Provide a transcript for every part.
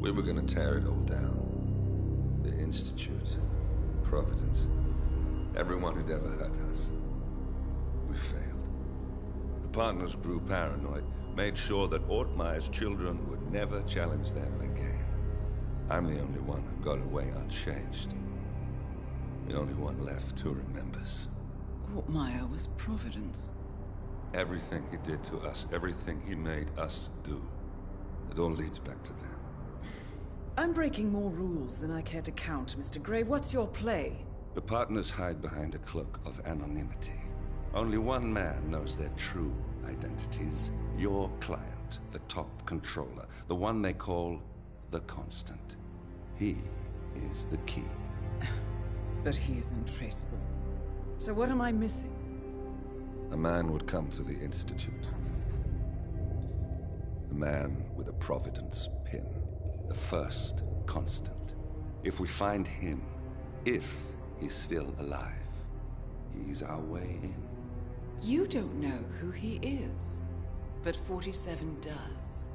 We were gonna tear it all down. The Institute, Providence, everyone who'd ever hurt us. We failed. The partners grew paranoid, made sure that Ortmeyer's children would never challenge them again. I'm the only one who got away unchanged. The only one left who remembers. Ortmeyer was Providence. Everything he did to us, everything he made us do, it all leads back to them. I'm breaking more rules than I care to count, Mr. Gray. What's your play? The partners hide behind a cloak of anonymity. Only one man knows their true identities. Your client, the top controller, the one they call the Constant. He is the key. But he is untraceable. So what am I missing? A man would come to the Institute. A man with a Providence pin. The first Constant. If we find him, if he's still alive, he's our way in. You don't know who he is, but 47 does.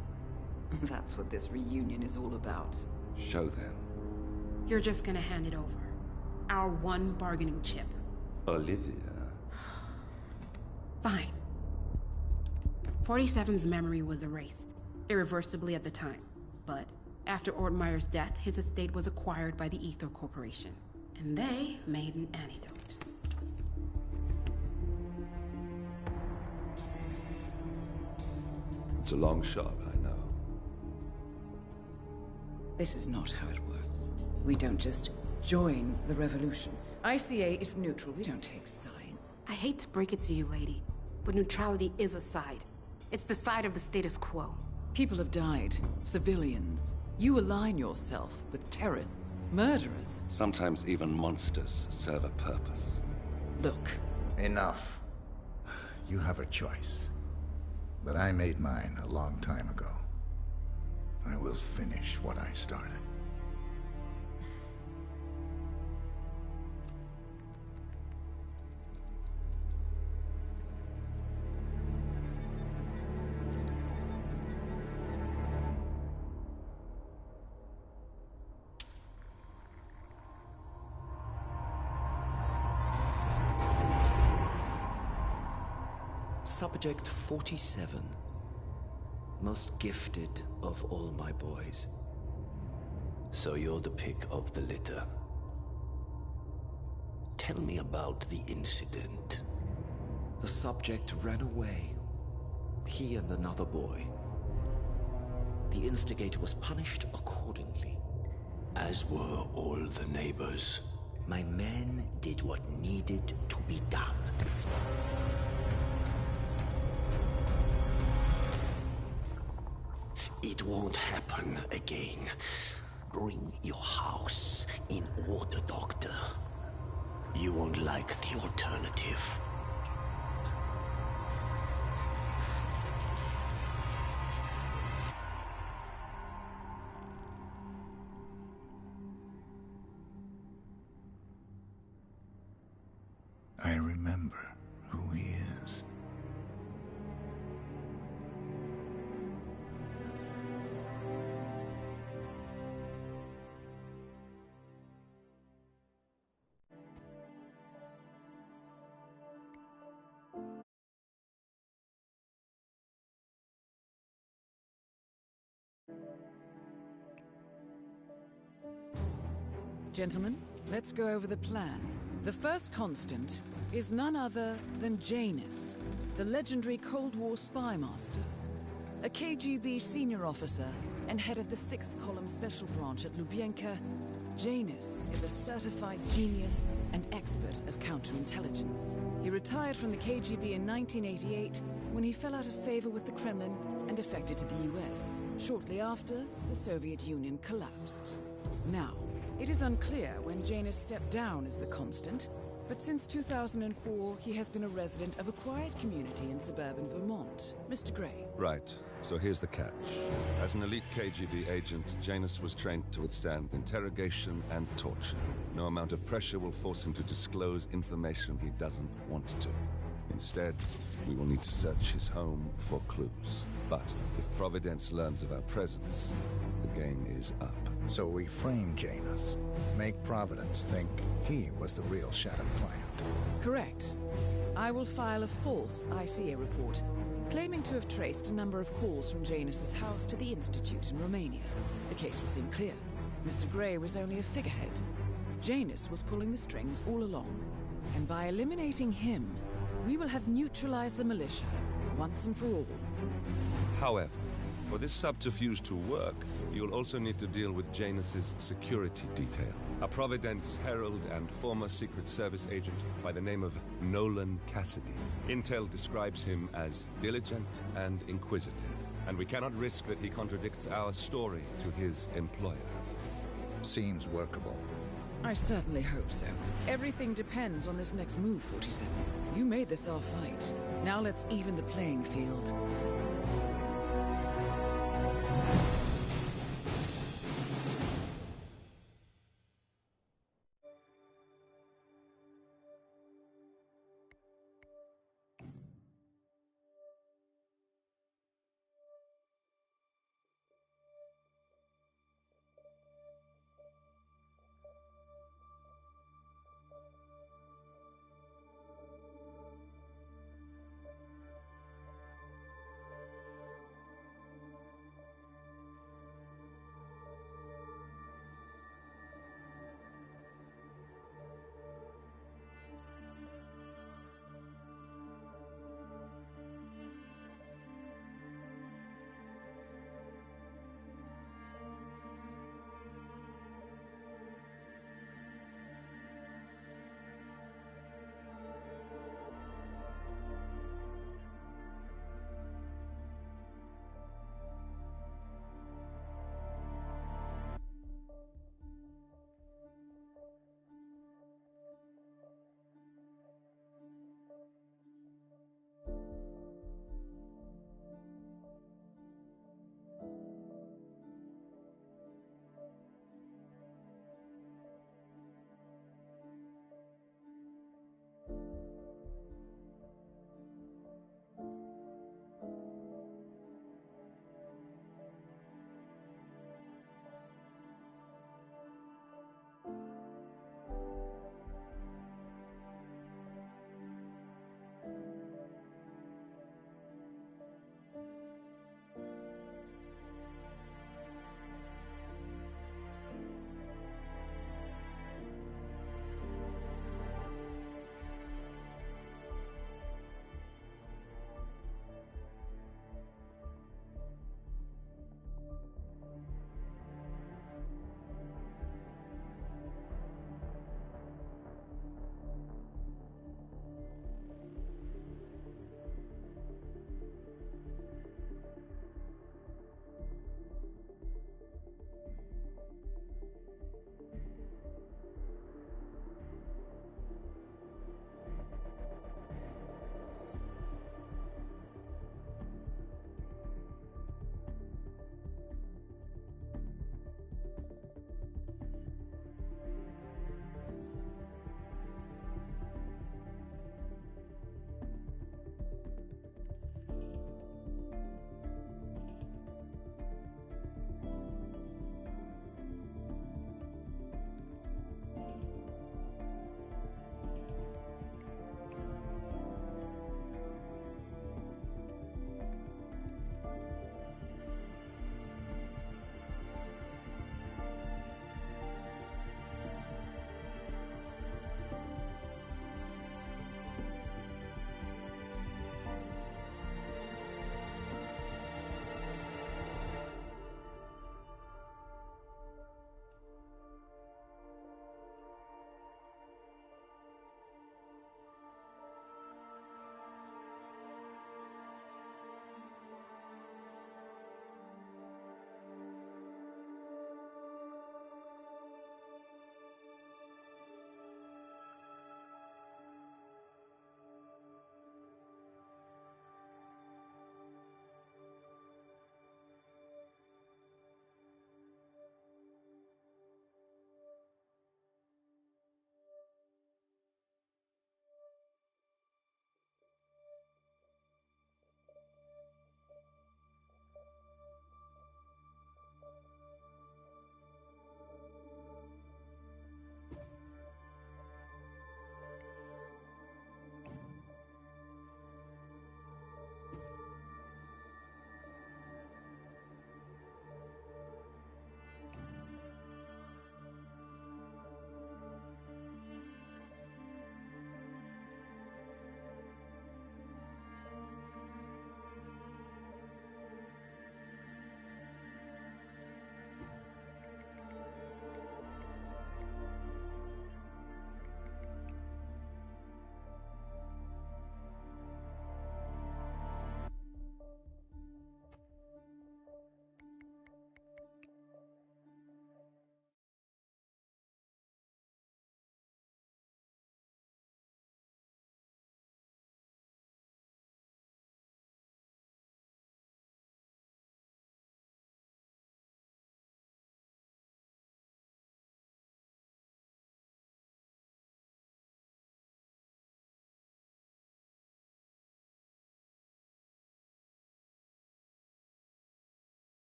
That's what this reunion is all about. Show them. You're just gonna hand it over. Our one bargaining chip. Olivia. Fine. 47's memory was erased, irreversibly at the time. But after Ortmeyer's death, his estate was acquired by the Ether Corporation. And they made an antidote. It's a long shot, I know. This is not how it works. We don't just join the revolution. ICA is neutral. We don't take sides. I hate to break it to you, lady, but neutrality is a side. It's the side of the status quo. People have died. Civilians. You align yourself with terrorists, murderers. Sometimes even monsters serve a purpose. Look. Enough. You have a choice. But I made mine a long time ago. I will finish what I started. Subject 47. Most gifted of all my boys. So you're the pick of the litter. Tell me about the incident. The subject ran away. He and another boy. The instigator was punished accordingly. As were all the neighbors. My men did what needed to be done. It won't happen again. Bring your house in order, Doctor. You won't like the alternative. I remember who he is. Gentlemen, let's go over the plan. The first Constant is none other than Janus, the legendary Cold War spy master, a KGB senior officer and head of the 6th Column Special Branch at Lubyanka. Janus is a certified genius and expert of counterintelligence. He retired from the KGB in 1988 when he fell out of favor with the Kremlin and defected to the US. Shortly after, the Soviet Union collapsed. Now, it is unclear when Janus stepped down as the Constant, but since 2004, he has been a resident of a quiet community in suburban Vermont. Mr. Gray. Right. So here's the catch. As an elite KGB agent, Janus was trained to withstand interrogation and torture. No amount of pressure will force him to disclose information he doesn't want to. In Instead, we will need to search his home for clues. But if Providence learns of our presence, the game is up. So we frame Janus, make Providence think he was the real Shadow client. Correct. I will file a false ICA report, claiming to have traced a number of calls from Janus's house to the Institute in Romania. The case will seem clear. Mr. Grey was only a figurehead. Janus was pulling the strings all along. And by eliminating him, we will have neutralized the militia, once and for all. However, for this subterfuge to work, you'll also need to deal with Janus's security detail. A Providence herald and former Secret Service agent by the name of Nolan Cassidy. Intel describes him as diligent and inquisitive, and we cannot risk that he contradicts our story to his employer. Seems workable. I certainly hope so. Everything depends on this next move, 47. You made this our fight. Now let's even the playing field.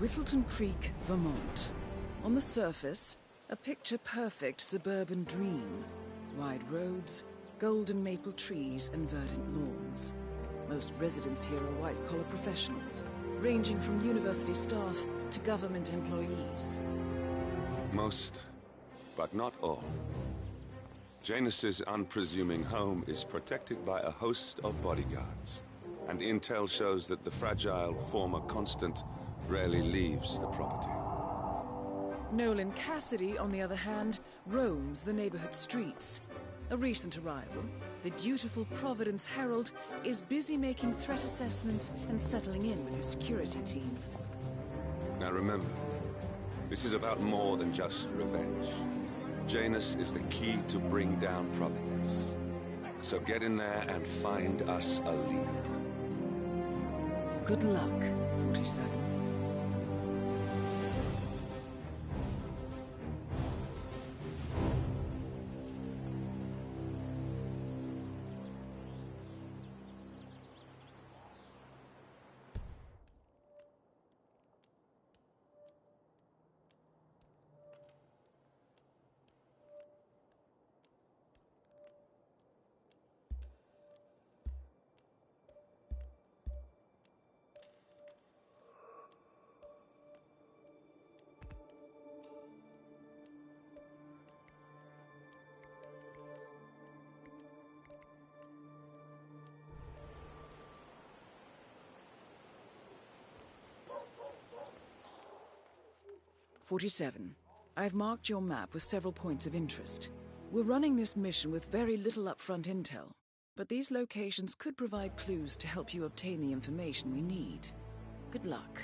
Whittleton Creek, Vermont. On the surface, a picture-perfect suburban dream. Wide roads, golden maple trees, and verdant lawns. Most residents here are white-collar professionals, ranging from university staff to government employees. Most, but not all. Janus's unpresuming home is protected by a host of bodyguards, and intel shows that the fragile former Constant rarely leaves the property. Nolan Cassidy, on the other hand, roams the neighborhood streets. A recent arrival, the dutiful Providence Herald is busy making threat assessments and settling in with his security team. Now remember, this is about more than just revenge. Janus is the key to bring down Providence. So get in there and find us a lead. Good luck, 47. "47. I've marked your map with several points of interest. We're running this mission with very little upfront intel, but these locations could provide clues to help you obtain the information we need. Good luck."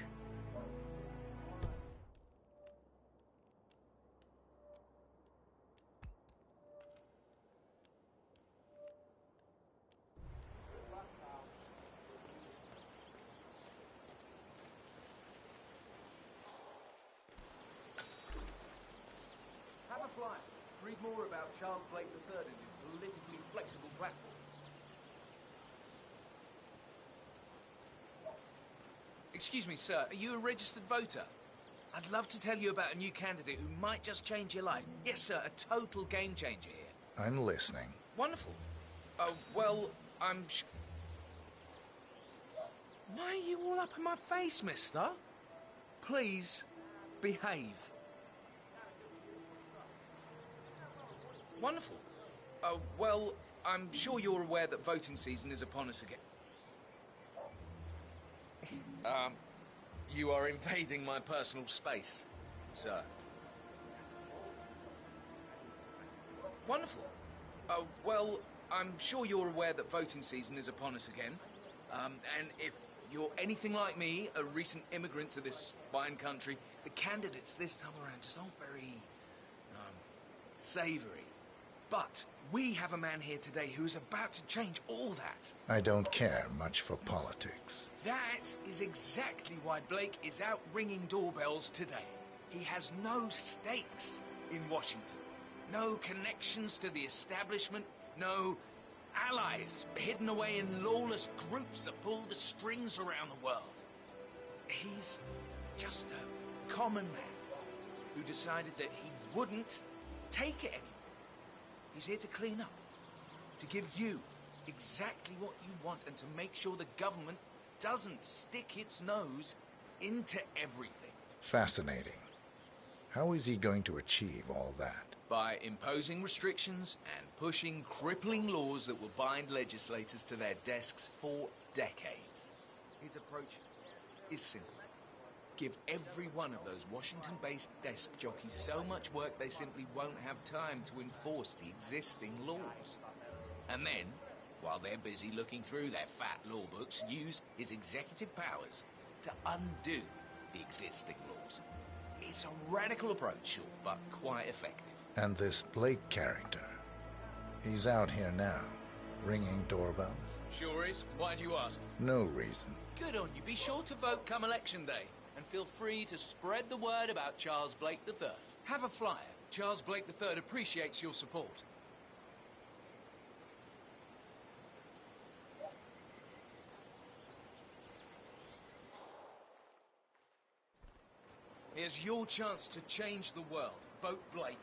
Have a fly. Read more about Charles Blake III and his politically flexible platform. Excuse me, sir. Are you a registered voter? I'd love to tell you about a new candidate who might just change your life. Yes, sir. A total game changer here. I'm listening. Wonderful. Oh, well, Why are you all up in my face, mister? Please, behave. Wonderful. Oh, well, I'm sure you're aware that voting season is upon us again. You are invading my personal space, sir. Wonderful. Oh, well, I'm sure you're aware that voting season is upon us again. And if you're anything like me, a recent immigrant to this fine country, the candidates this time around just aren't very, savoury. But we have a man here today who is about to change all that. I don't care much for politics. That is exactly why Blake is out ringing doorbells today. He has no stakes in Washington. No connections to the establishment. No allies hidden away in lawless groups that pull the strings around the world. He's just a common man who decided that he wouldn't take it anymore. He's here to clean up, to give you exactly what you want, and to make sure the government doesn't stick its nose into everything. Fascinating. How is he going to achieve all that? By imposing restrictions and pushing crippling laws that will bind legislators to their desks for decades. His approach is simple. Give every one of those Washington-based desk jockeys so much work they simply won't have time to enforce the existing laws. And then, while they're busy looking through their fat law books, use his executive powers to undo the existing laws. It's a radical approach, sure, but quite effective. And this Blake character, he's out here now, ringing doorbells? Sure is. Why do you ask? No reason. Good on you. Be sure to vote come election day. And feel free to spread the word about Charles Blake III. Have a flyer. Charles Blake III appreciates your support. Here's your chance to change the world. Vote Blake.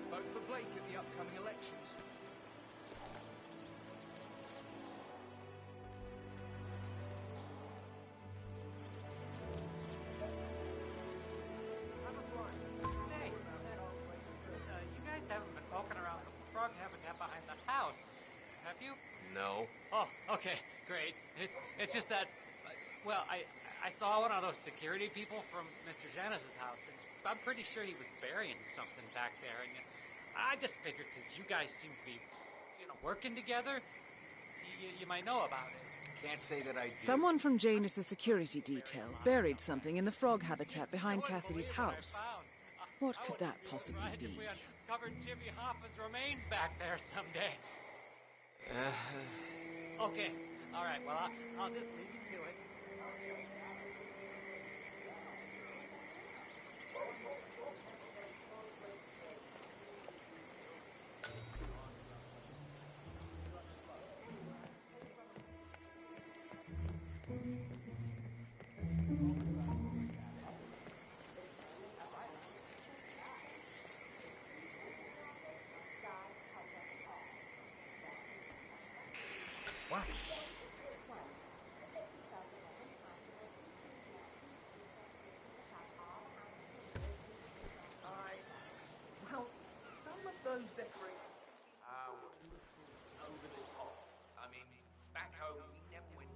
Vote for Blake at the upcoming elections. Hey, you guys haven't been poking around the frog habitat behind the house, have you? No. Oh, okay, great. It's just that, well, I saw one of those security people from Mr. Janice's house, and I'm pretty sure he was burying something back there, and I just figured since you guys seem to be, working together, you might know about it. Can't say that I do. Someone from Janus' security detail buried something in the frog habitat behind You wouldn't Cassidy's believe what I house. found. What I could wouldn't that be possibly surprised be? if we uncovered Jimmy Hoffa's remains back there someday. Okay, all right. Well, I'll just leave you to it. What? Well, some of those decorations are over the top. I mean, back home, we never went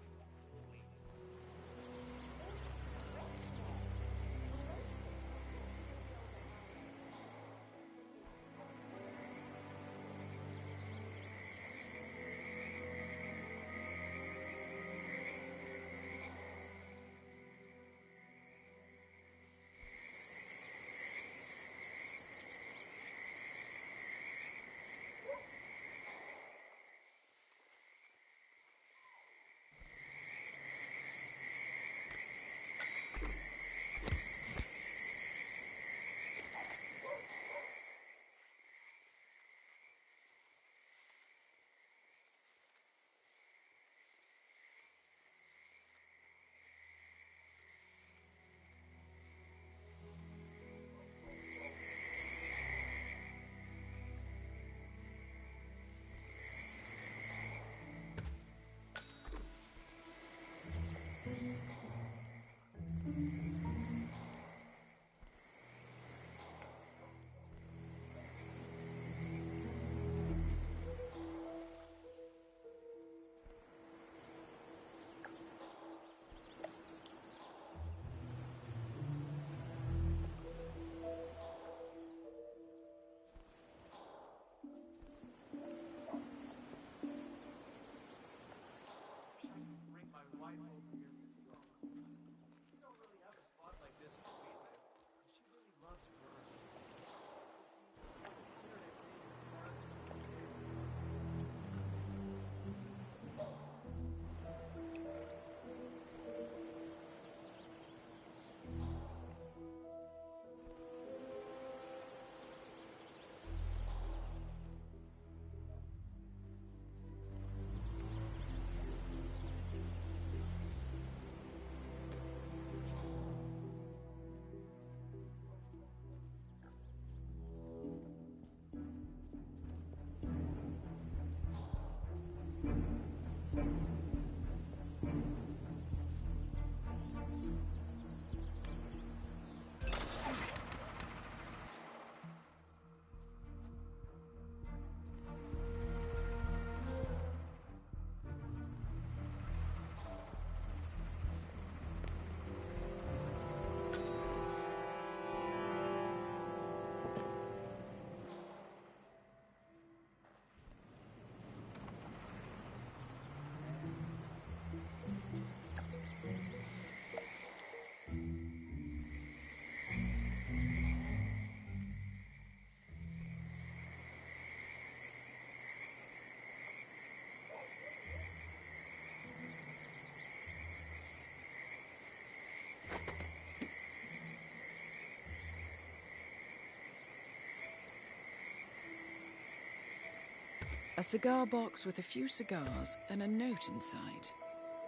A cigar box with a few cigars and a note inside.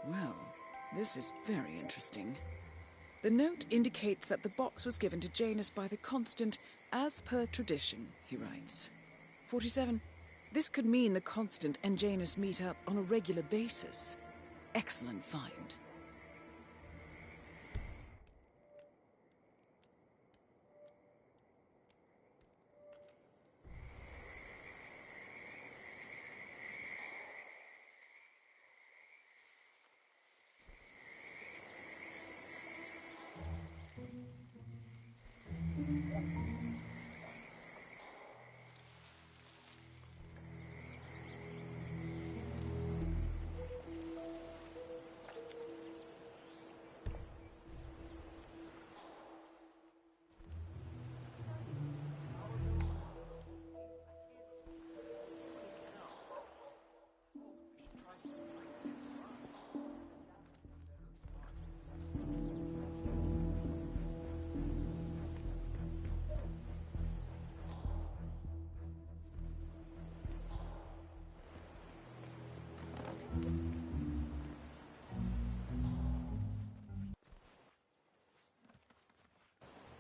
Well, this is very interesting. The note indicates that the box was given to Janus by the Constant as per tradition, he writes. 47. This could mean the Constant and Janus meet up on a regular basis. Excellent find.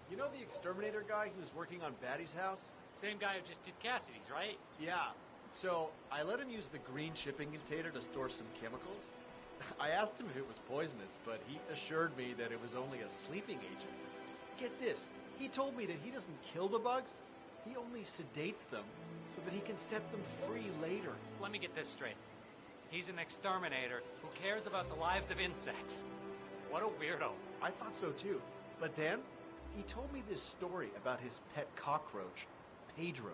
You know the exterminator guy who was working on Batty's house? Same guy who just did Cassidy's, right? Yeah. So I let him use the green shipping container to store some chemicals. I asked him if it was poisonous, but he assured me that it was only a sleeping agent. Get this, he told me that he doesn't kill the bugs, he only sedates them so that he can set them free later. Let me get this straight. He's an exterminator who cares about the lives of insects. What a weirdo. I thought so too. But then, he told me this story about his pet cockroach, Pedro.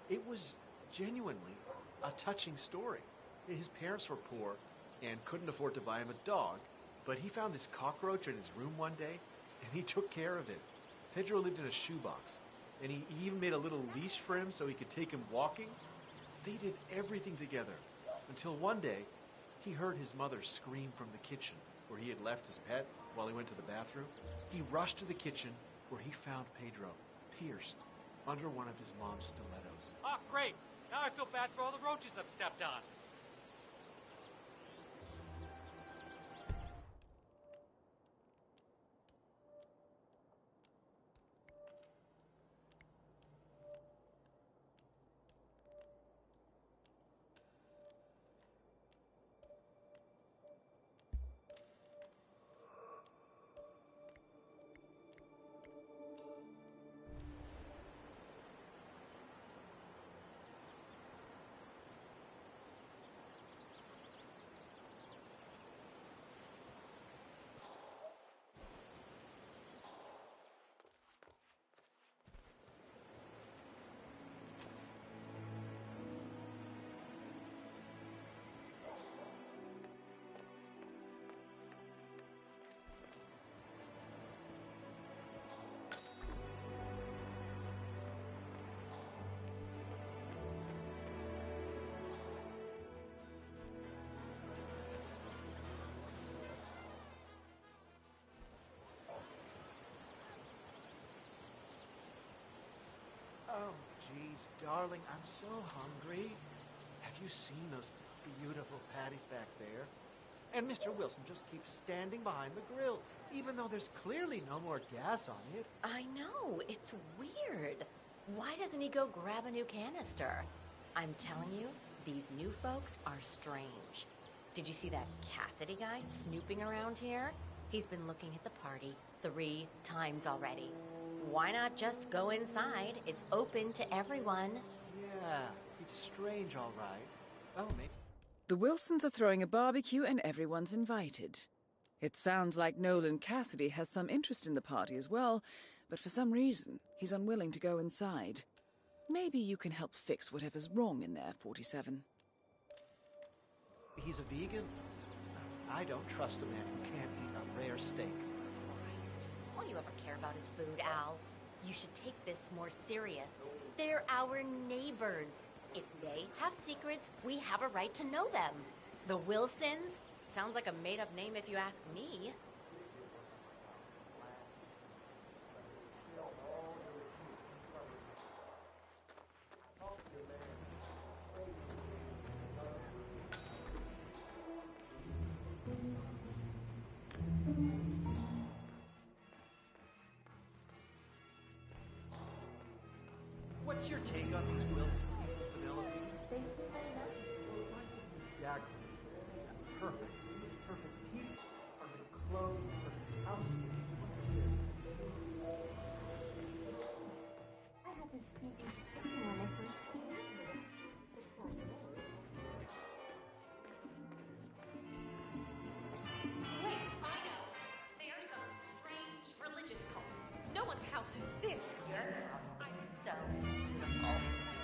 It was genuinely a touching story. His parents were poor and couldn't afford to buy him a dog, but he found this cockroach in his room one day, and he took care of it. Pedro lived in a shoebox, and he even made a little leash for him so he could take him walking. They did everything together, until one day, he heard his mother scream from the kitchen, where he had left his pet while he went to the bathroom. He rushed to the kitchen, where he found Pedro, pierced, under one of his mom's stilettos. Oh, great. Now I feel bad for all the roaches I've stepped on. Oh, geez, darling, I'm so hungry. Have you seen those beautiful patties back there? And Mr. Wilson just keeps standing behind the grill, even though there's clearly no more gas on it. I know, it's weird. Why doesn't he go grab a new canister? I'm telling you, these new folks are strange. Did you see that Cassidy guy snooping around here? He's been looking at the party 3 times already. Why not just go inside? It's open to everyone. Yeah, it's strange, all right. Oh, maybe. The Wilsons are throwing a barbecue and everyone's invited. It sounds like Nolan Cassidy has some interest in the party as well, but for some reason, he's unwilling to go inside. Maybe you can help fix whatever's wrong in there, 47. He's a vegan? I don't trust a man who can't eat a rare steak. Christ, all you ever care about is food, Al. You should take this more serious. They're our neighbors. If they have secrets, we have a right to know them. The Wilsons? Sounds like a made-up name if you ask me. What's your take on these Wilson people, Penelope? Exactly. Perfect. Perfect teeth, perfect clothes, perfect house. I had this sneaky suspicion when they first came. Wait, I know. They are some strange religious cult. No one's house is this clear. So beautiful.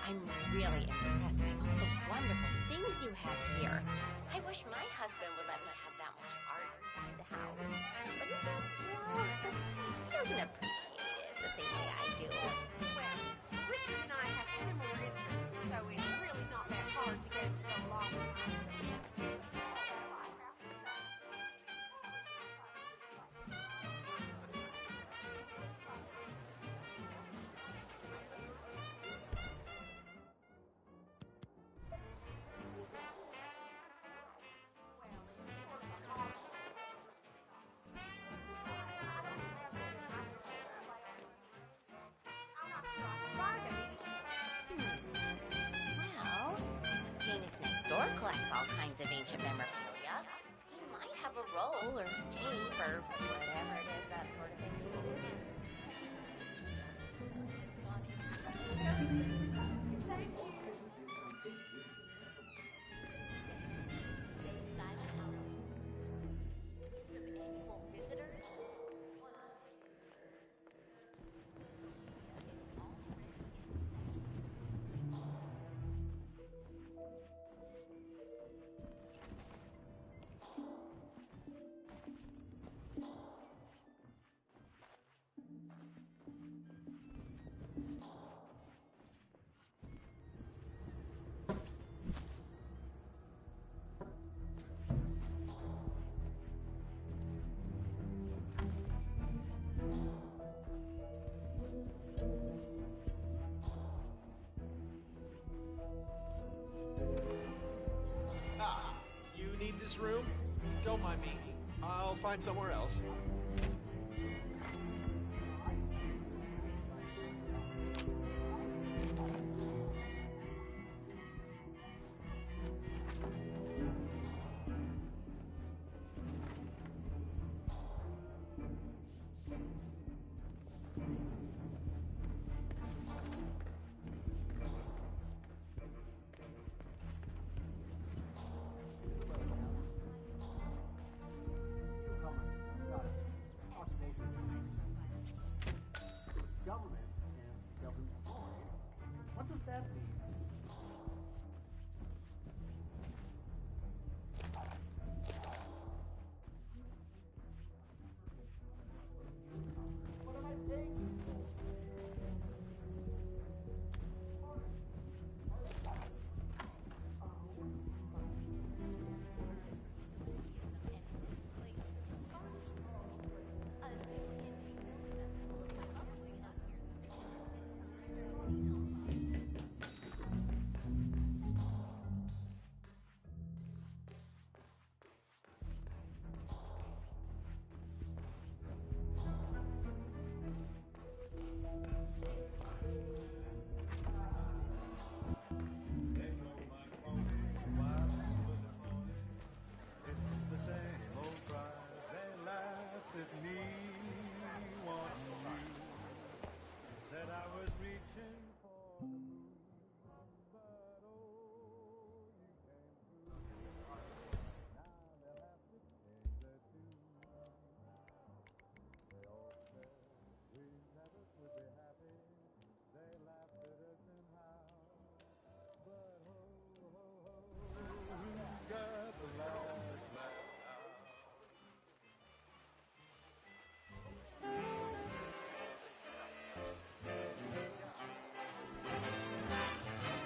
I'm really impressed by all the wonderful things you have here. I wish my husband would let me have that much art inside the house. But he doesn't appreciate it the same way I do. Well, Richard and I have similar interests, so it's really not that hard to get to go along with us. Well, Janus next door collects all kinds of ancient memorabilia. He might have a roll or tape or whatever it is that sort of thing needed. Stay silent, Howard. For the annual visitors. You need this room? Don't mind me. I'll find somewhere else. Government and government employed. What does that mean? What am I paying you for?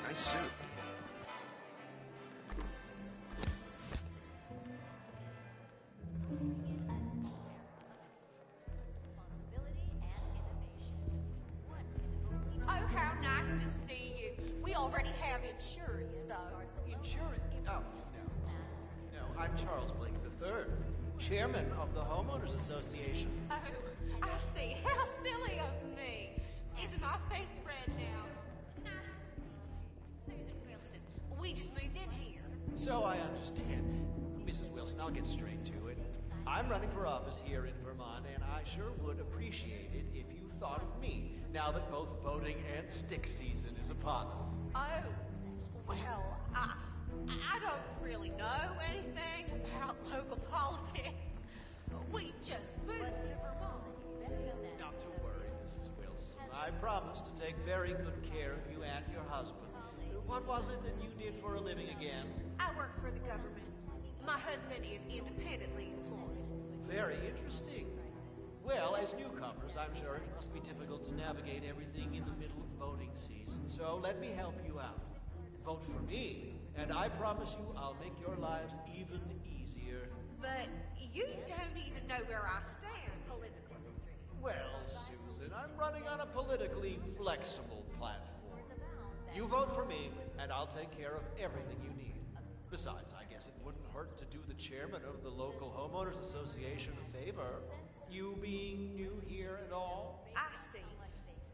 Nice suit. Oh, how nice to see you. We already have insurance, though. Insurance? Oh, no. No, I'm Charles Blake III, chairman of the Homeowners Association. Oh, I see. How silly of me. Is my face red now? We just moved in here. So I understand. Mrs. Wilson, I'll get straight to it. I'm running for office here in Vermont, and I sure would appreciate it if you thought of me, now that both voting and stick season is upon us. Oh, well, I don't really know anything about local politics. We just moved to Vermont. Not to worry, Mrs. Wilson. I promise to take very good care of you and your husband. What was it that you did for a living again? I work for the government. My husband is independently employed. Very interesting. Well, as newcomers, I'm sure it must be difficult to navigate everything in the middle of voting season. So let me help you out. Vote for me, and I promise you I'll make your lives even easier. But you don't even know where I stand. Well, Susan, I'm running on a politically flexible platform. You vote for me, and I'll take care of everything you need. Besides, I guess it wouldn't hurt to do the chairman of the local homeowners association a favor. You being new here and all. I see.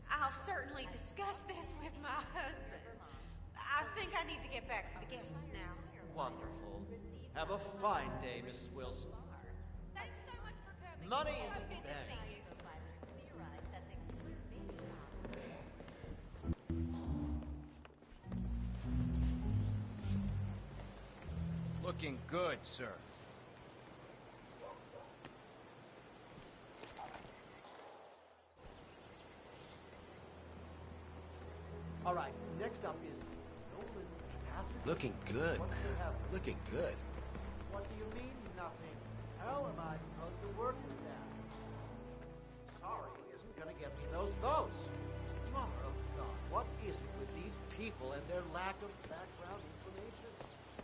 I'll certainly discuss this with my husband. I think I need to get back to the guests now. Wonderful. Have a fine day, Mrs. Wilson. Thanks so much for coming. Money so in the good to bank. see you. Looking good, sir. All right, next up is Nolan Cassidy. Looking good, What do you man. have? Looking good. What do you mean, nothing? How am I supposed to work with that? Sorry isn't gonna get me those votes. Mother of God, what is it with these people and their lack of background information?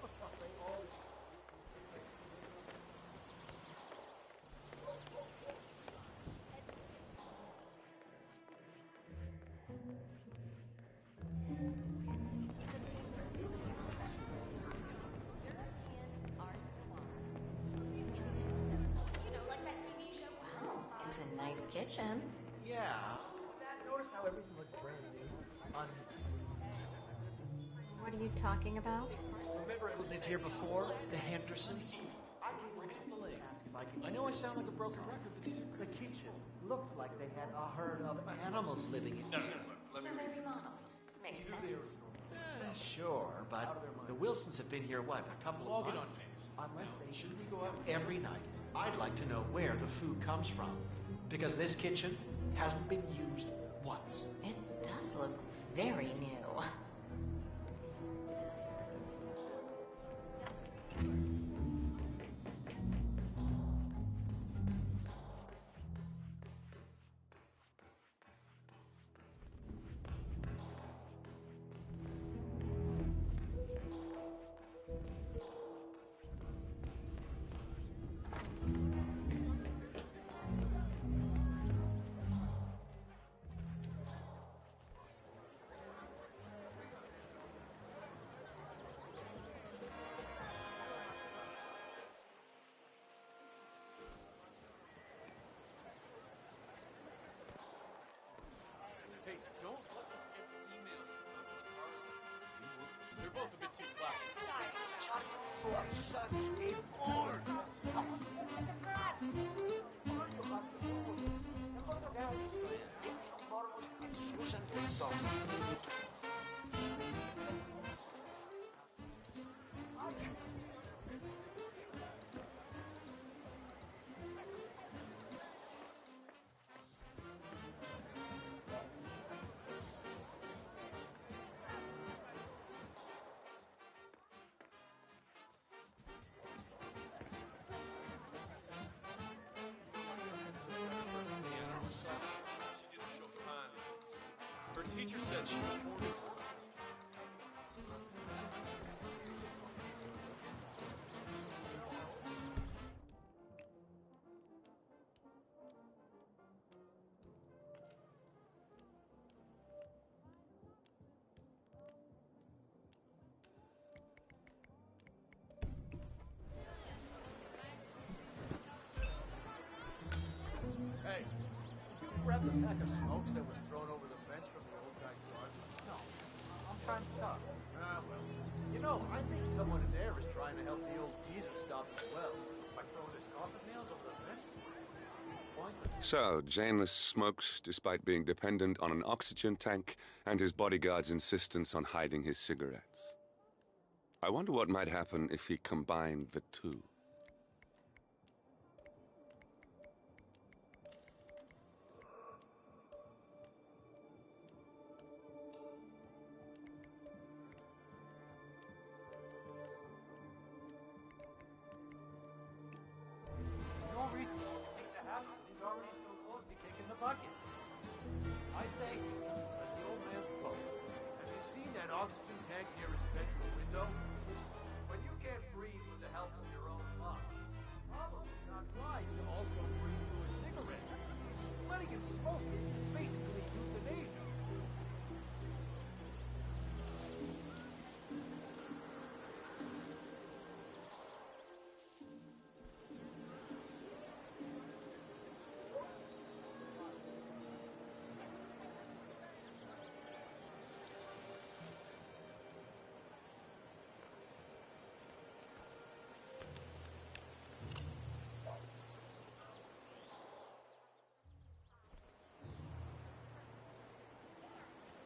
They all... It's a nice kitchen. Yeah. Notice how everything looks brand new. What are you talking about? Remember who lived here before? The Hendersons? I know I sound like a broken record, but these are The kitchen looked like they had a herd of animals living in here. So they remodeled. Makes sense. Sure, but the Wilsons have been here, what, a couple of I'll get months? on phase. Unless they Should we go out? every night. I'd like to know where the food comes from. Because this kitchen hasn't been used once. It does look very new. Hey, don't let them get to email you about those cars. They're both a bit too flashy. For such a board! Susan is done. Her teacher said she performed it. Hey, you grabbed the pack of smokes that was thrown over the fence from the old guy's garden? No. I'm time's tough. Well, you know, I think someone in there is trying to help the old geezer stop as well. By throwing his coffin nails over the fence? So, Janus smokes despite being dependent on an oxygen tank and his bodyguard's insistence on hiding his cigarettes. I wonder what might happen if he combined the two. No reason for anything to happen. He's already so close to kicking the bucket. I say, as the old man spoke, have you seen that oxygen tank near his bedroom window? When you can't breathe with the help of your own lungs, it's probably not wise to also breathe through a cigarette. Letting him smoke it is basically euthanasia.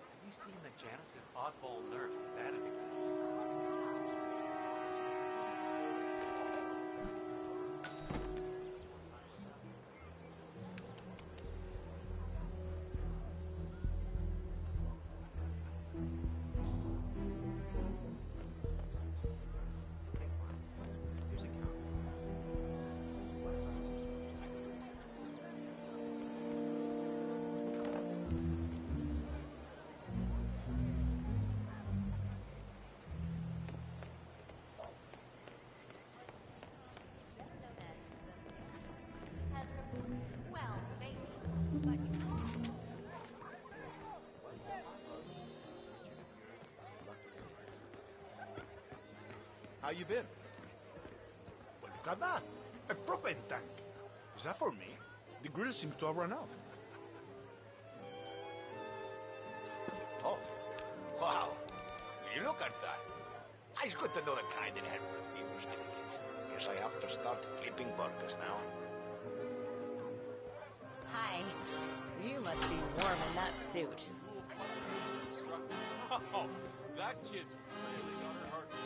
Have you seen the Janus's oddball nurse, Vanity? Here's a count. Well, maybe. But you How you been? Well, look at that. A propane tank. Is that for me? The grill seems to have run out. Oh, wow. Will you look at that? It's good to know the kind and helpful people still exist. Guess I have to start flipping burgers now. Hi. You must be warm in that suit. Oh, that kid's really got her heart together.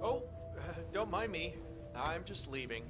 Oh, don't mind me. I'm just leaving.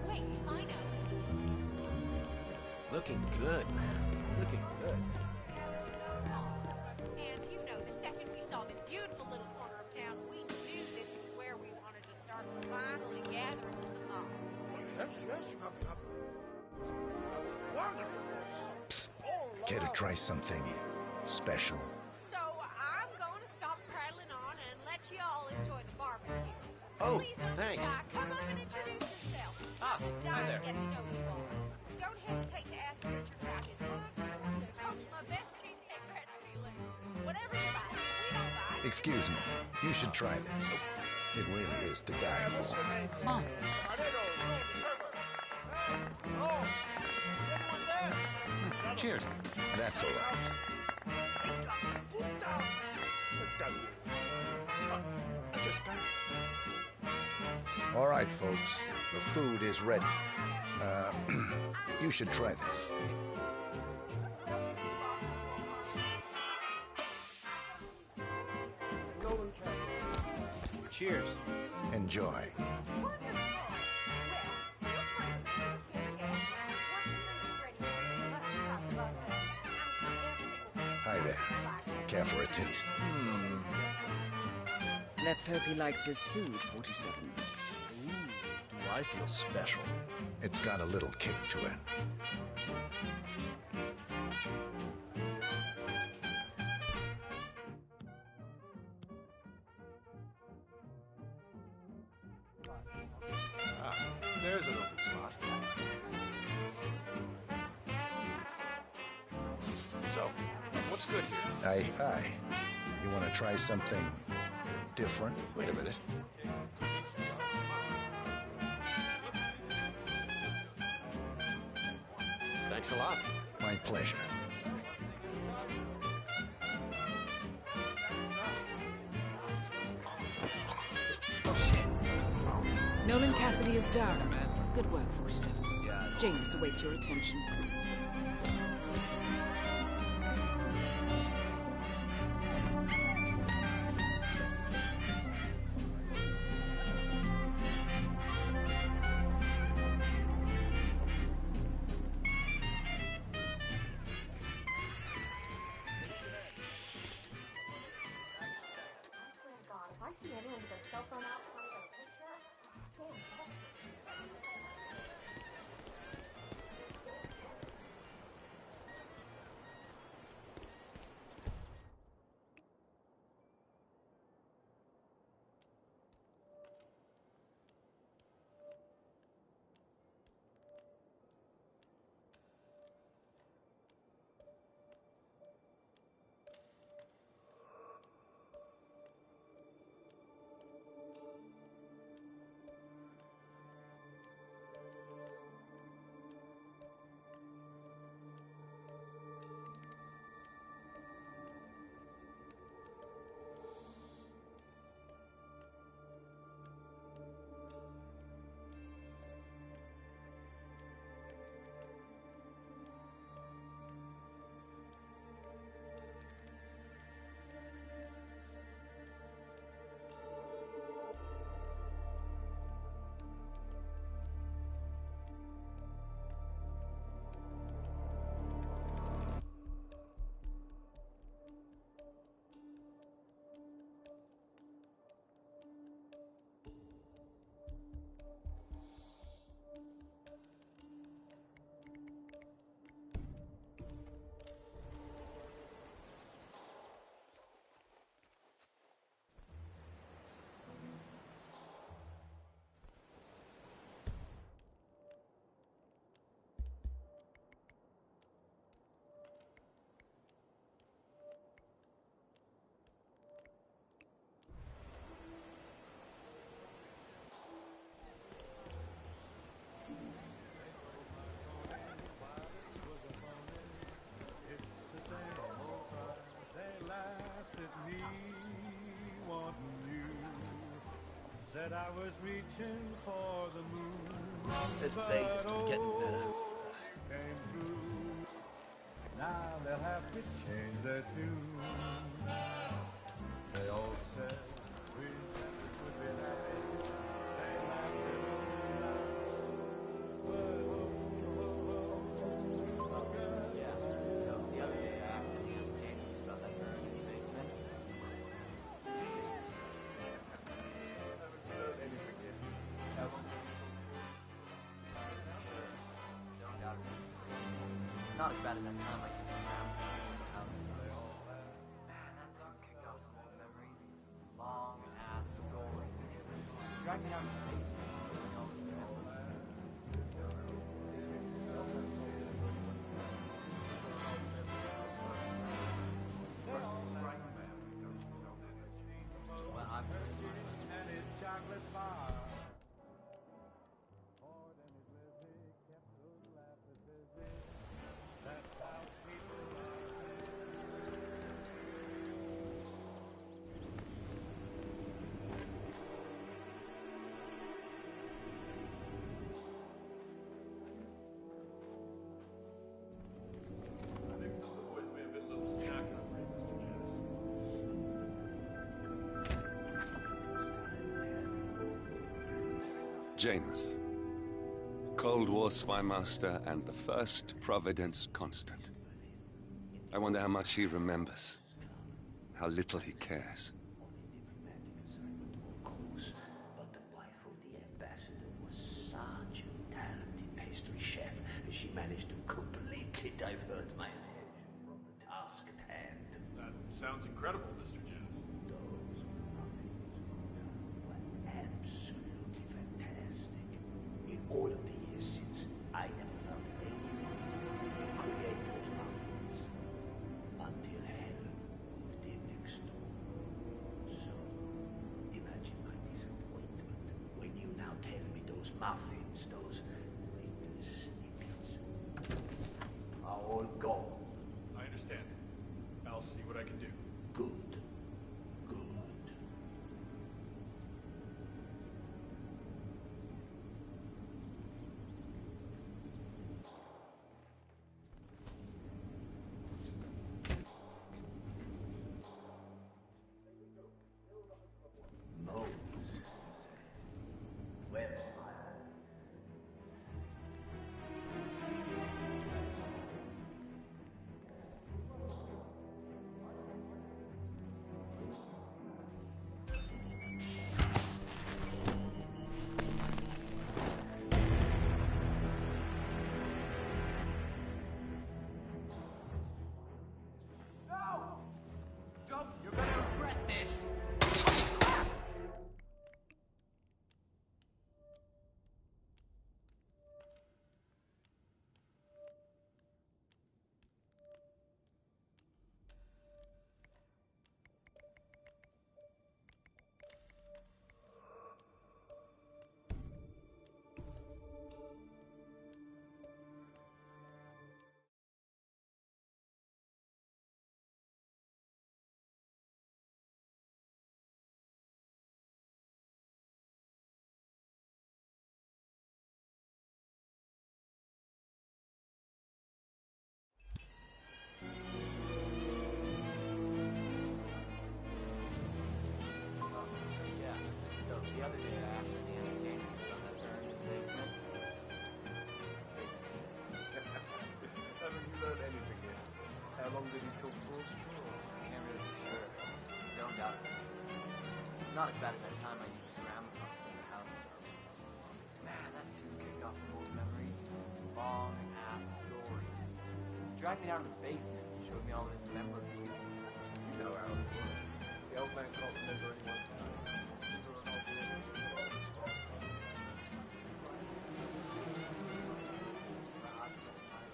Wait, I know. Looking good, man. Looking good. And you know, the second we saw this beautiful little corner of town, we knew this was where we wanted to start finally gathering some moss. Yes, you have wonderful voice. Care to try something special? So I'm going to stop prattling on and let you all enjoy the barbecue. Oh, Please don't thanks. be shy. Come up and introduce yourself. Ah, I'm just hi dying there. to get to know you all. Don't hesitate to ask Richard about his books or to coach my best cheesecake recipe list. Whatever you like, we don't bite. Excuse me. You should try this. It really is to die for. Huh. Oh, anyone there? Cheers. That's all right. All right, folks. The food is ready. You should try this. Cheers. Enjoy. Hi there. Care for a taste? Let's hope he likes his food, 47. Ooh, do I feel special? It's got a little kick to it. Ah, there's an open spot. So, what's good here? Aye. You want to try something different? Wait a minute. Thanks a lot. My pleasure. Nolan Cassidy is down. Good work, 47. Janus awaits your attention. Said I was reaching for the moon. This day just keep getting better. Came through. Now they'll have to change their tune. They all said we would be nice. They laughed it Yeah. So the other day I asked James about that girl in the basement. Not as bad as that time I used to around the house. Man, that song kicked off some old memories. Long ass stories. Drag me down to the basement. Well, I'm and his chocolate bar. That's how people Janus. Cold War spy master and the first Providence constant. I wonder how much he remembers. How little he cares. Of course, but the wife of the ambassador was such a talented pastry chef, she managed to completely divert my attention from the task at hand. That sounds incredible, Mr. Janus. Those muffins were absolutely fantastic. In all of the years since, I never found anyone who could recreate those muffins. Until Helen moved in next door. So, imagine my disappointment when you now tell me those muffins, those little snippets, are all gone. I understand. I'll see what I can do. Good. Good. Modes. Well, No! Don't! You're gonna regret this! Yeah. So the other day I asked the entertainers on that turn to say something. Haven't you learned anything yet? How long did he talk for? Can't really be sure. Zoned out. Not as bad as that time I used grandma in the house. Man, that tune kicked off some old memories. Long ass stories. Dragged me down to the basement and showed me all this memorabilia. You know how it works. The old man can't remember anyone's name. Saturday is nothing but a good time.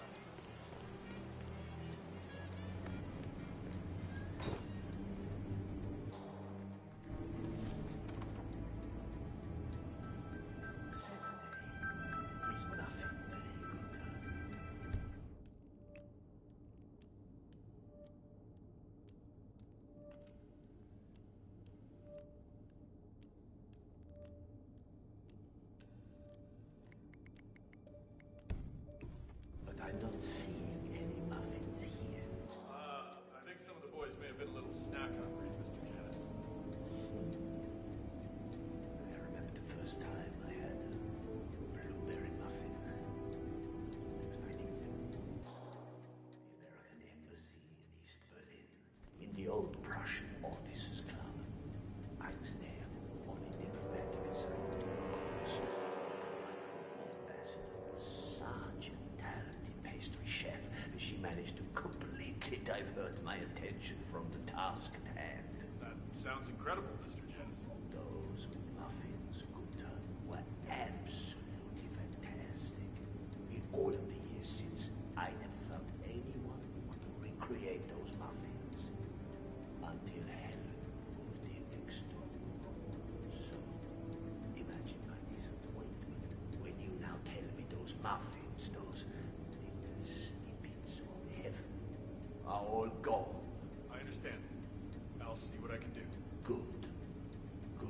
But I'm not seeing any muffins here. I think some of the boys may have been a little snack hungry, Mr. Janus. I remember the first time I had a blueberry muffin. It was 1970. The American Embassy in East Berlin. In the old Prussian Officers Club. I was there on a diplomatic assignment, of course. The ambassador was such a talented pastry chef, she managed to completely divert my attention from the task at hand. That sounds incredible, Mr. Janus. Those muffins, Gunther, were absolutely fantastic. In all of the years since, I never found anyone who could recreate those muffins. Until Helen moved in next door. So, imagine my disappointment when you now tell me those muffins, those little snippets of heaven, are all gone. I understand. I'll see what I can do. Good. Good.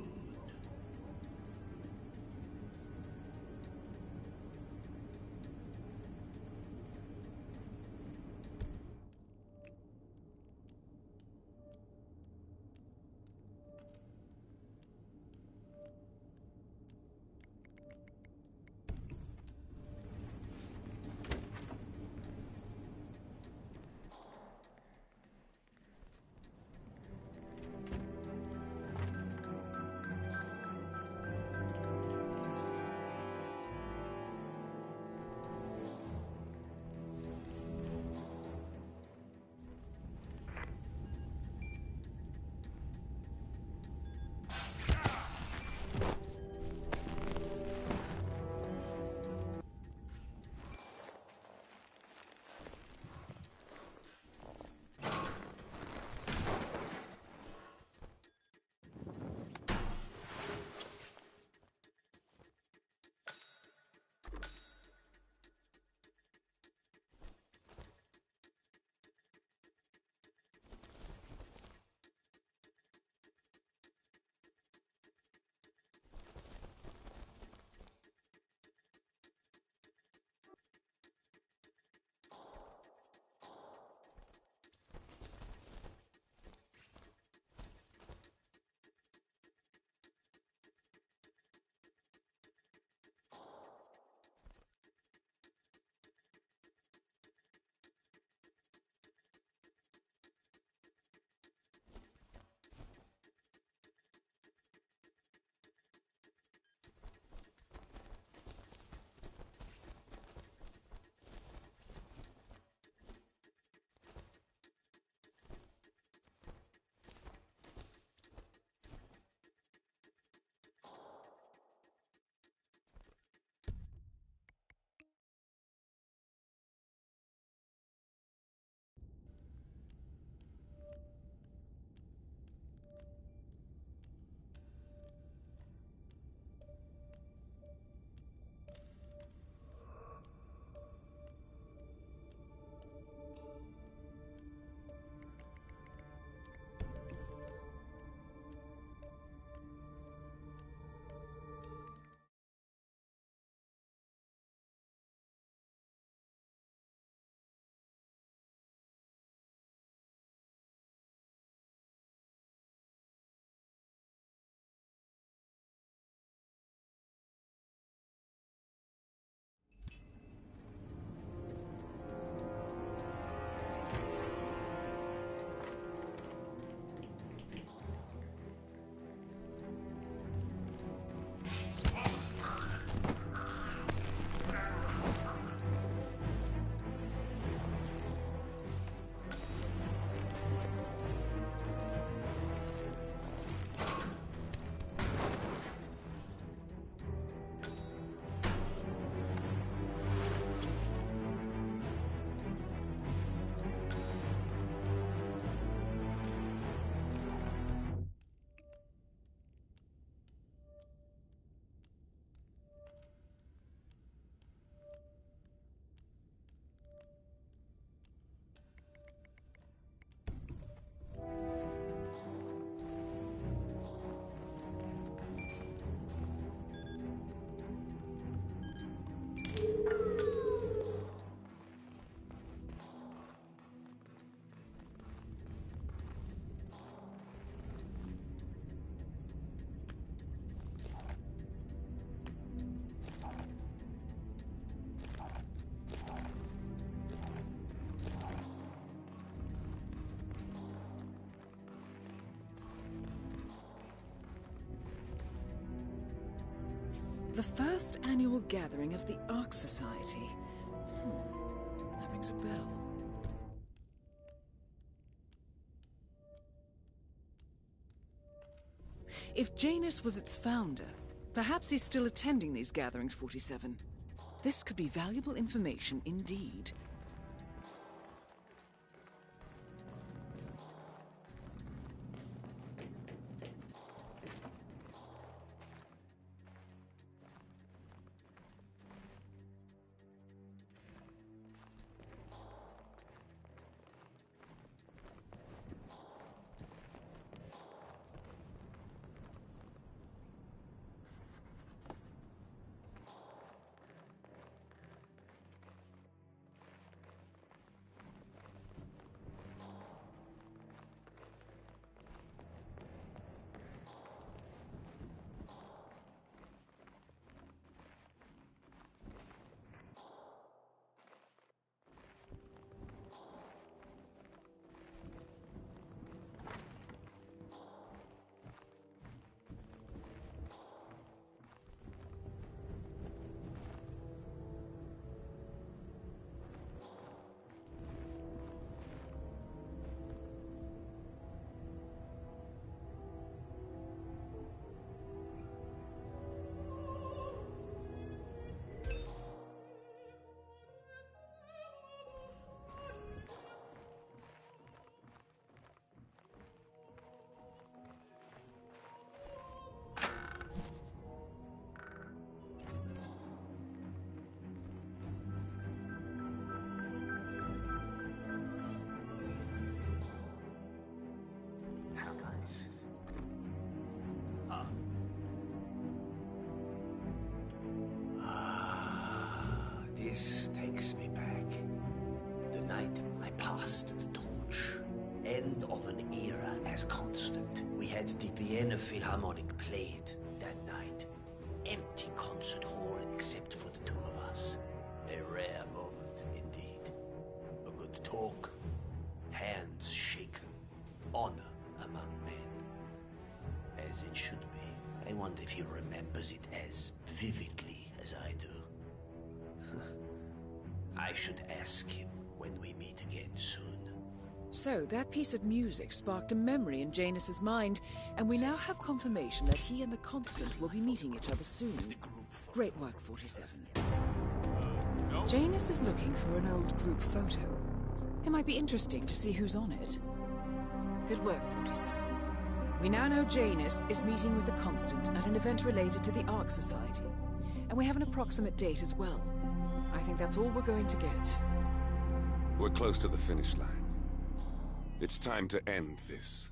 The first annual gathering of the Ark Society. That rings a bell. If Janus was its founder, perhaps he's still attending these gatherings, 47. This could be valuable information indeed. This takes me back. The night I passed the torch. End of an era as constant. We had the Vienna Philharmonic play it that night. Empty concert hall except for the two of us. A rare moment indeed. A good talk. Hands shaken. Honor among men. As it should be. I wonder if he remembers it as vividly as I do. I should ask him when we meet again soon. So, that piece of music sparked a memory in Janus's mind, and we now have confirmation that he and the Constant will be meeting each other soon. Great work, 47. Janus is looking for an old group photo. It might be interesting to see who's on it. Good work, 47. We now know Janus is meeting with the Constant at an event related to the Ark Society, and we have an approximate date as well. I think that's all we're going to get. We're close to the finish line. It's time to end this.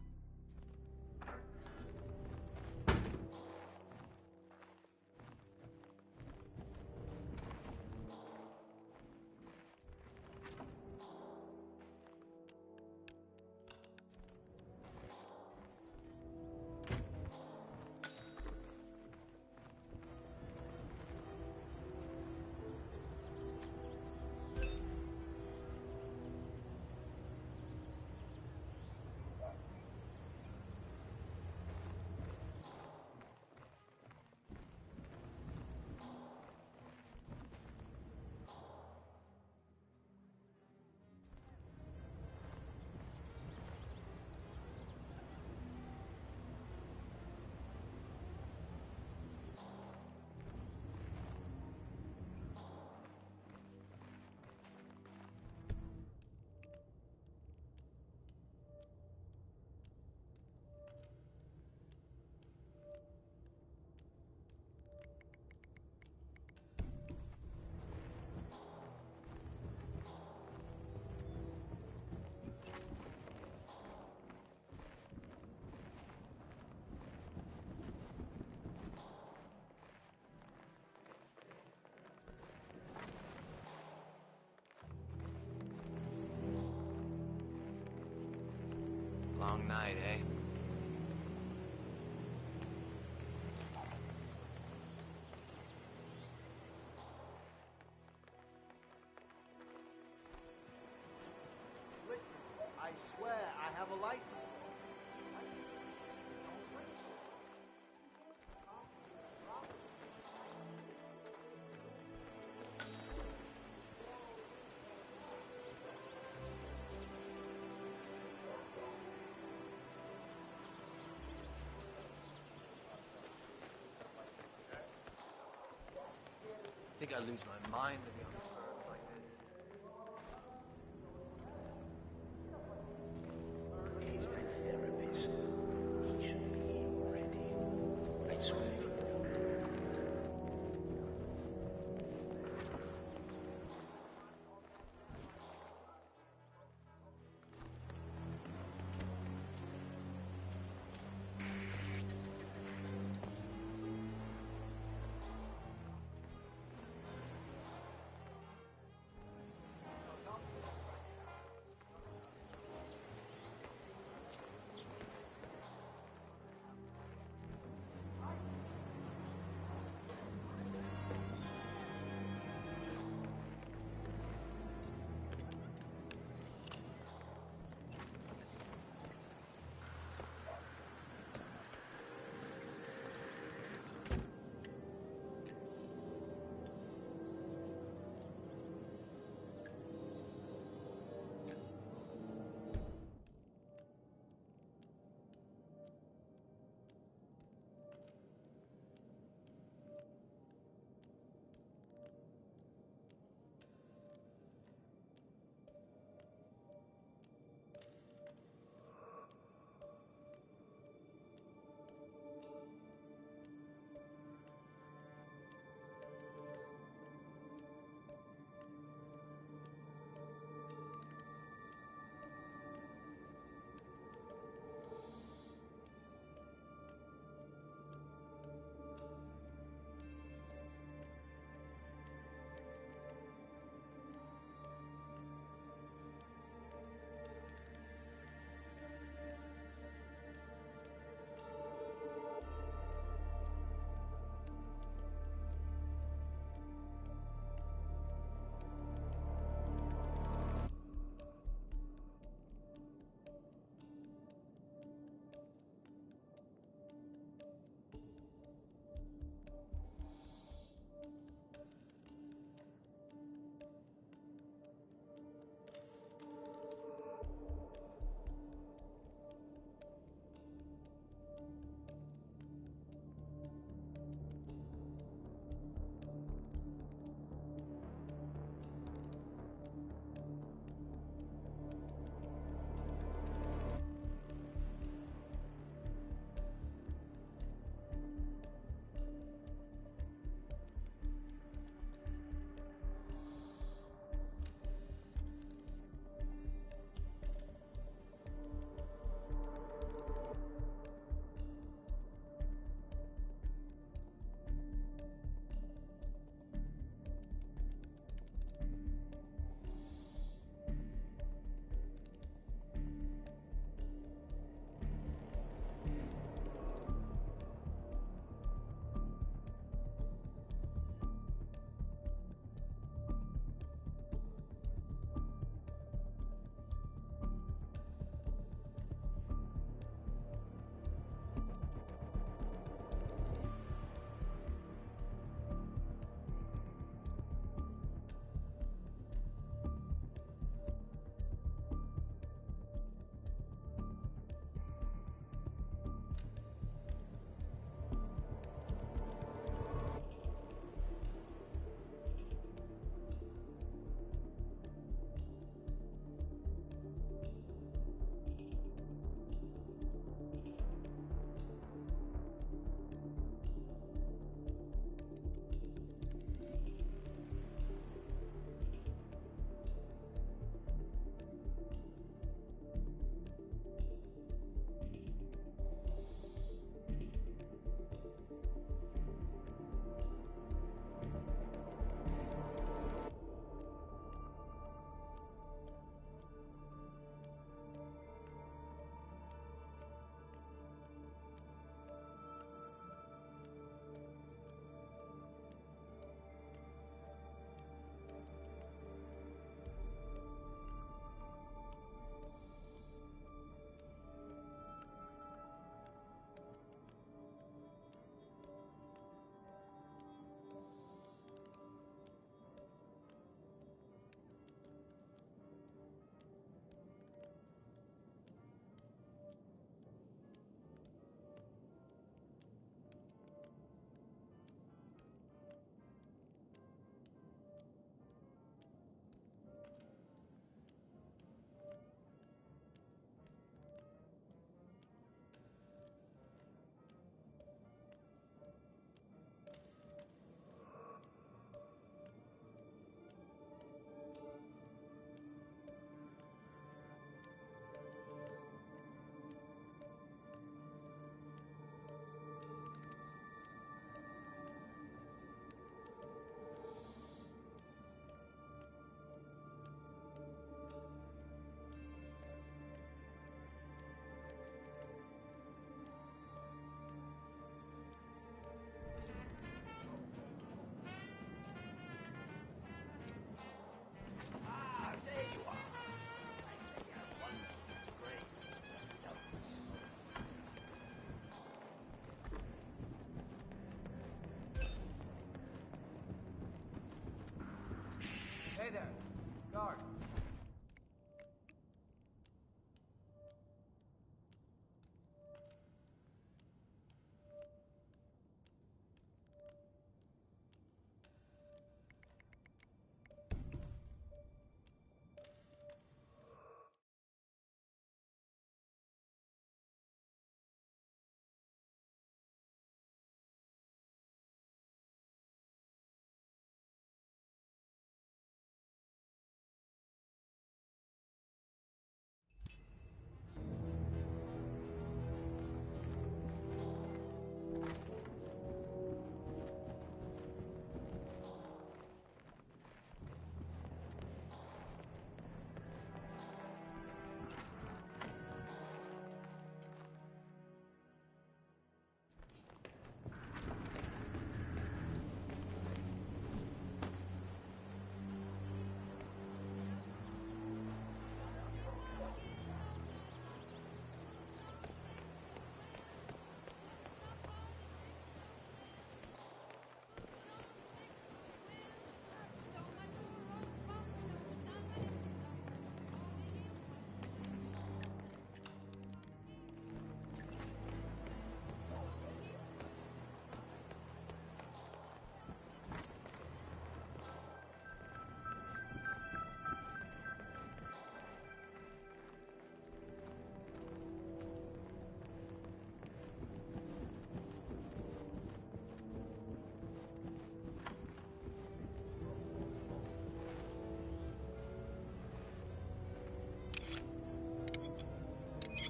Long night, eh? Listen, I swear I have a license. think I lose my mind to be on this road like this. He's my therapist. He should be already. I swear.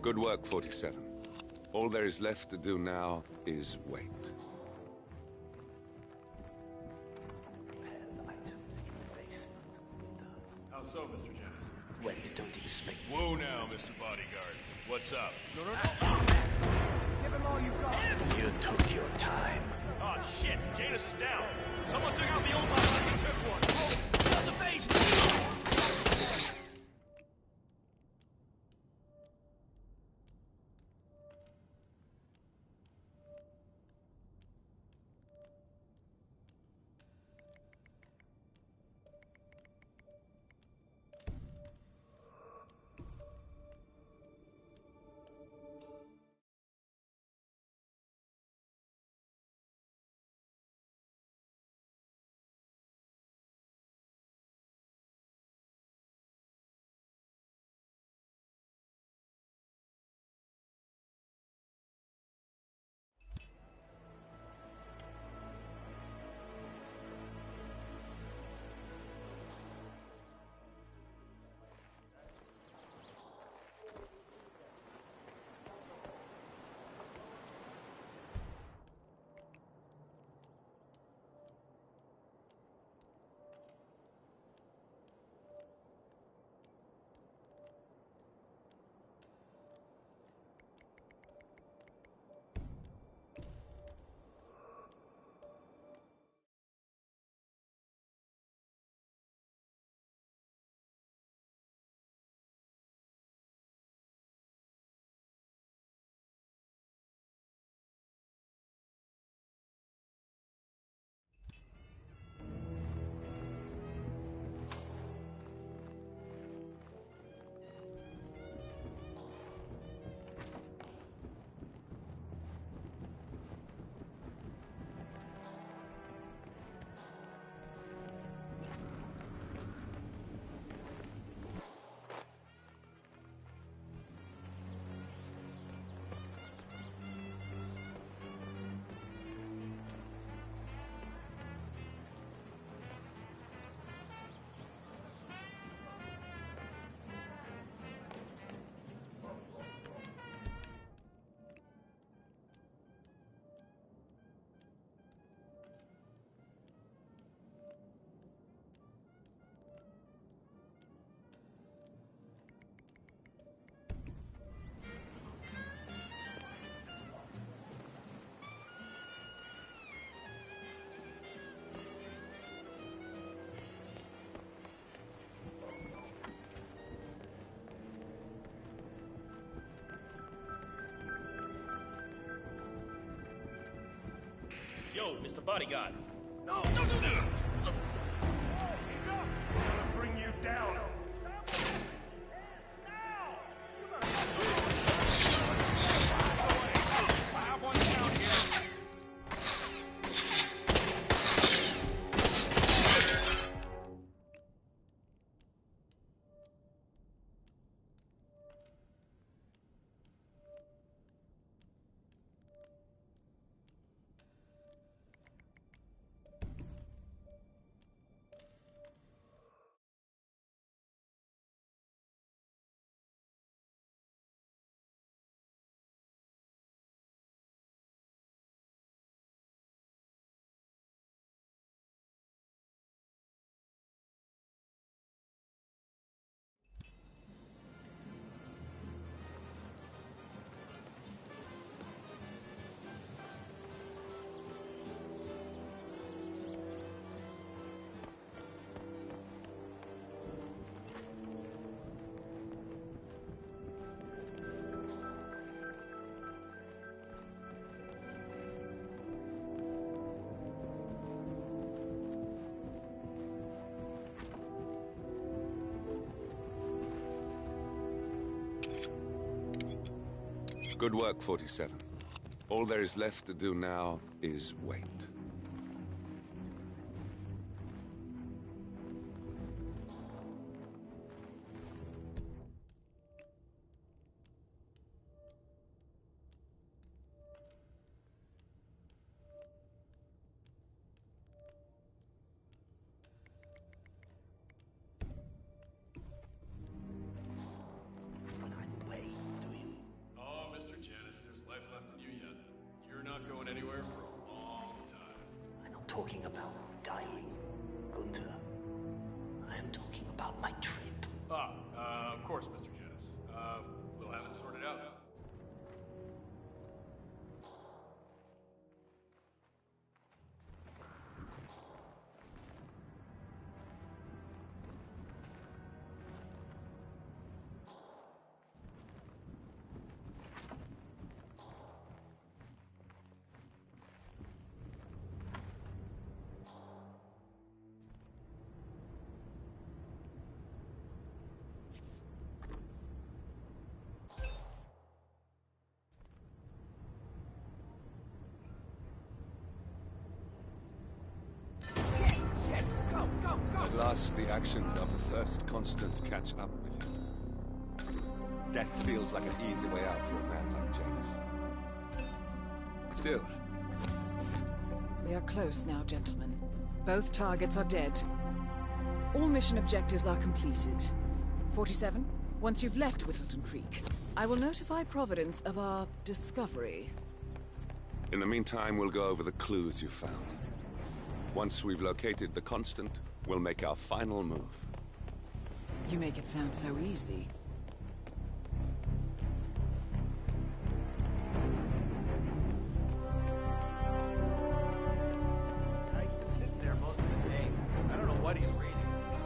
Good work, 47. All there is left to do now is wait. How so, Mr. Janice? Well, you don't expect... Whoa now, Mr. Bodyguard. What's up? No. Give him all you got. You took your time. Oh, shit! Janus is down! Someone took out the old time like a good one! Oh! Got the face! Yo, Mr. Bodyguard. No! Don't do that! I'll bring you down. I have one down here. Good work, 47. All there is left to do now is wait. Wait, do you? anywhere for a long time. I'm not talking about dying, Gunter. I am talking about my trip. Of course, Mr. Janice. We'll have it sorted out. At last, the actions of the first constant catch up with you. Death feels like an easy way out for a man like Janus. Still. We are close now, gentlemen. Both targets are dead. All mission objectives are completed. 47, once you've left Whittleton Creek, I will notify Providence of our discovery. In the meantime, we'll go over the clues you found. Once we've located the constant, we'll make our final move. You make it sound so easy. Guy's been sitting there most of the day. I don't know what he's reading,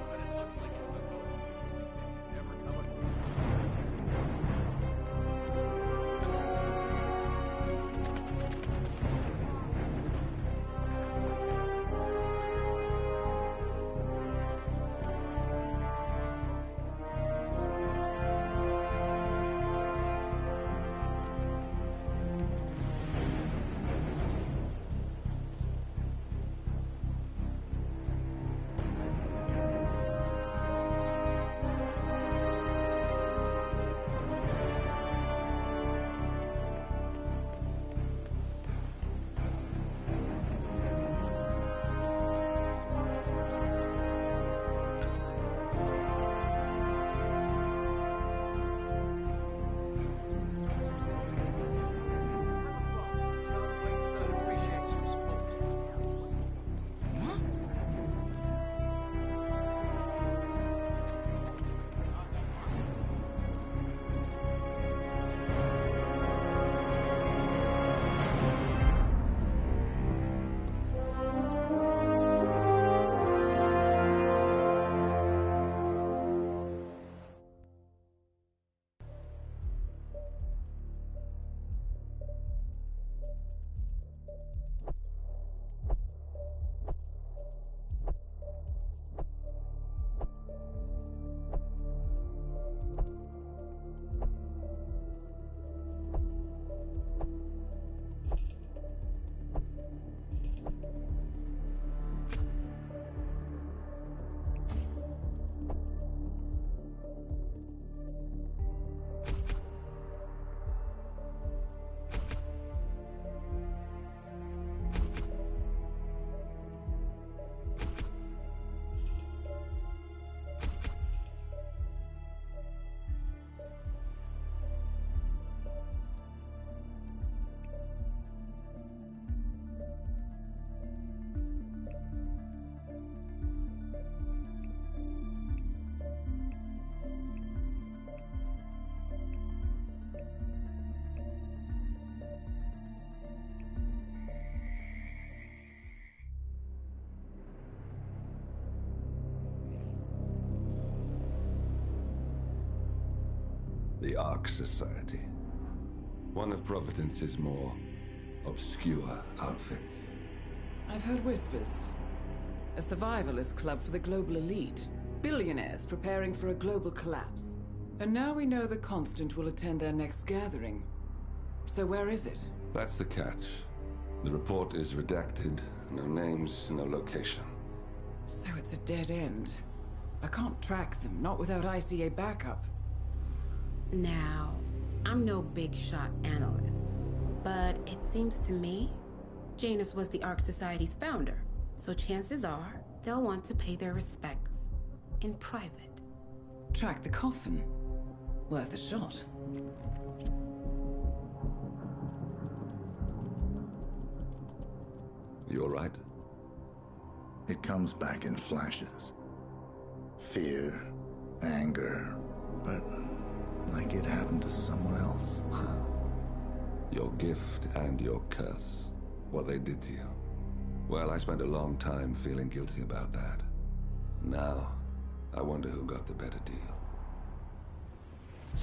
but it looks like it's the most interesting thing he's ever come The Ark Society. One of Providence's more obscure outfits. I've heard whispers. A survivalist club for the global elite. Billionaires preparing for a global collapse. And now we know the Constant will attend their next gathering. So where is it? That's the catch. The report is redacted. No names, no location. So it's a dead end. I can't track them, not without ICA backup. Now, I'm no big shot analyst, but it seems to me Janus was the Ark Society's founder, so chances are they'll want to pay their respects in private. Track the coffin. Worth a shot. You all right? It comes back in flashes. Fear, anger, but like it happened to someone else. Your gift and your curse. What they did to you. Well, I spent a long time feeling guilty about that. Now, I wonder who got the better deal.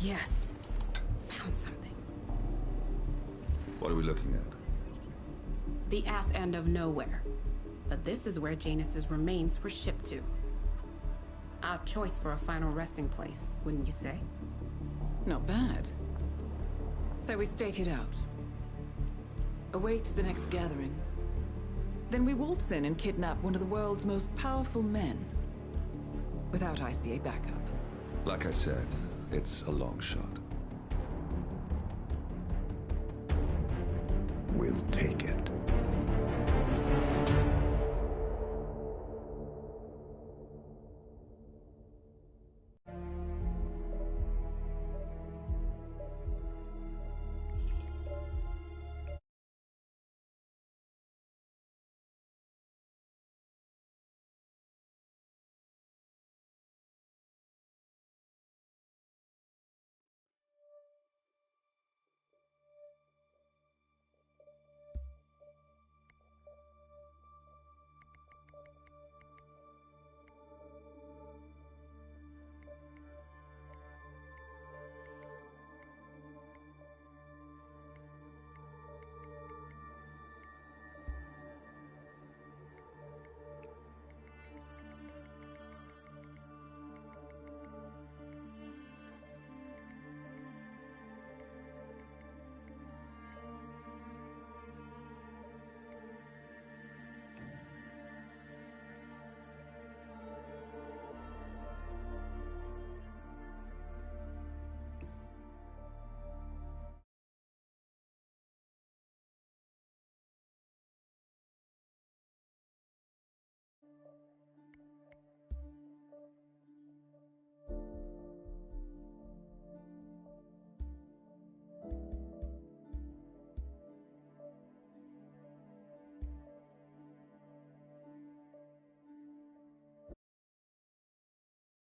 Yes. Found something. What are we looking at? The ass end of nowhere. But this is where Janus's remains were shipped to. Our choice for a final resting place, wouldn't you say? Not bad. So we stake it out. Await the next gathering. Then we waltz in and kidnap one of the world's most powerful men. Without ICA backup. Like I said, it's a long shot. We'll take it.